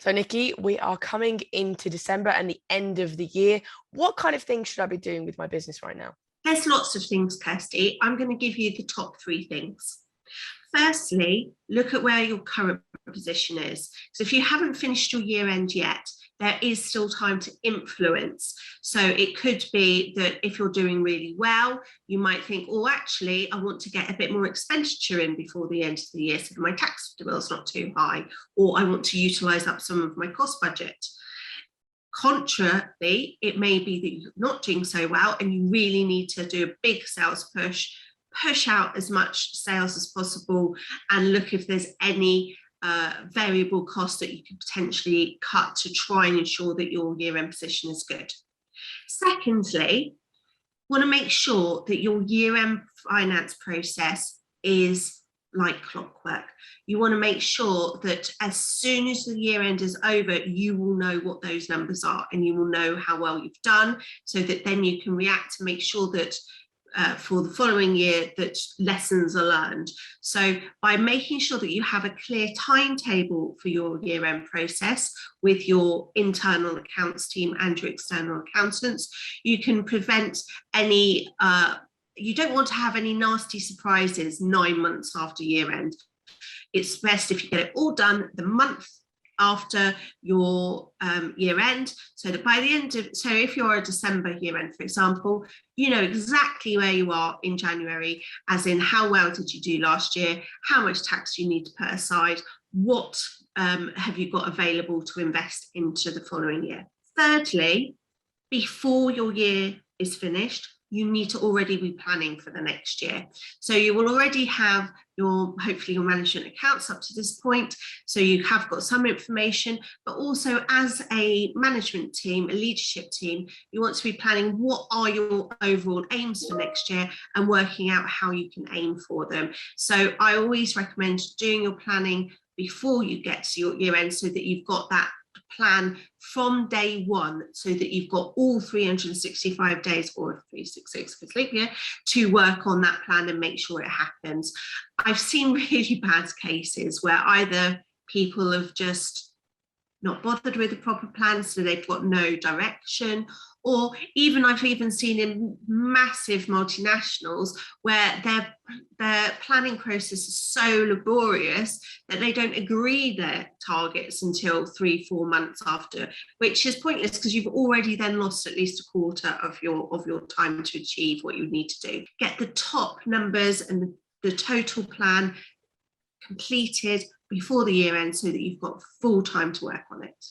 So, Nikki, we are coming into December and the end of the year. What kind of things should I be doing with my business right now? There's lots of things, Kirsty. I'm going to give you the top three things. Firstly, look at where your current position is. So if you haven't finished your year end yet, there is still time to influence. So it could be that if you're doing really well, you might think, oh, actually, I want to get a bit more expenditure in before the end of the year so that my tax bill is not too high, or I want to utilise up some of my cost budget. Contrarily, it may be that you're not doing so well and you really need to do a big sales push out as much sales as possible, and look if there's any variable costs that you could potentially cut to try and ensure that your year-end position is good. Secondly, want to make sure that your year-end finance process is like clockwork. You want to make sure that as soon as the year end is over, you will know what those numbers are and you will know how well you've done, so that then you can react to make sure that for the following year that lessons are learned. So by making sure that you have a clear timetable for your year-end process with your internal accounts team and your external accountants, you can prevent any you don't want to have any nasty surprises 9 months after year end. It's best if you get it all done the month after your year end, so that by the end of, so if you're a December year end, for example, you know exactly where you are in January, as in how well did you do last year, how much tax you need to put aside, what have you got available to invest into the following year. Thirdly, before your year is finished, you need to already be planning for the next year. So you will already have hopefully your management accounts up to this point. So you have got some information, but also as a management team, a leadership team, you want to be planning what are your overall aims for next year and working out how you can aim for them. So I always recommend doing your planning before you get to your year end, so that you've got that plan from day one, so that you've got all 365 days, or 366 for sleep year, to work on that plan and make sure it happens. I've seen really bad cases where either people have just not bothered with the proper plan, so they've got no direction, or I've even seen in massive multinationals where their planning process is so laborious that they don't agree their targets until 3-4 months after, which is pointless because you've already then lost at least a quarter of your time to achieve what you need to do. Get the top numbers and the total plan completed before the year end, so that you've got full time to work on it.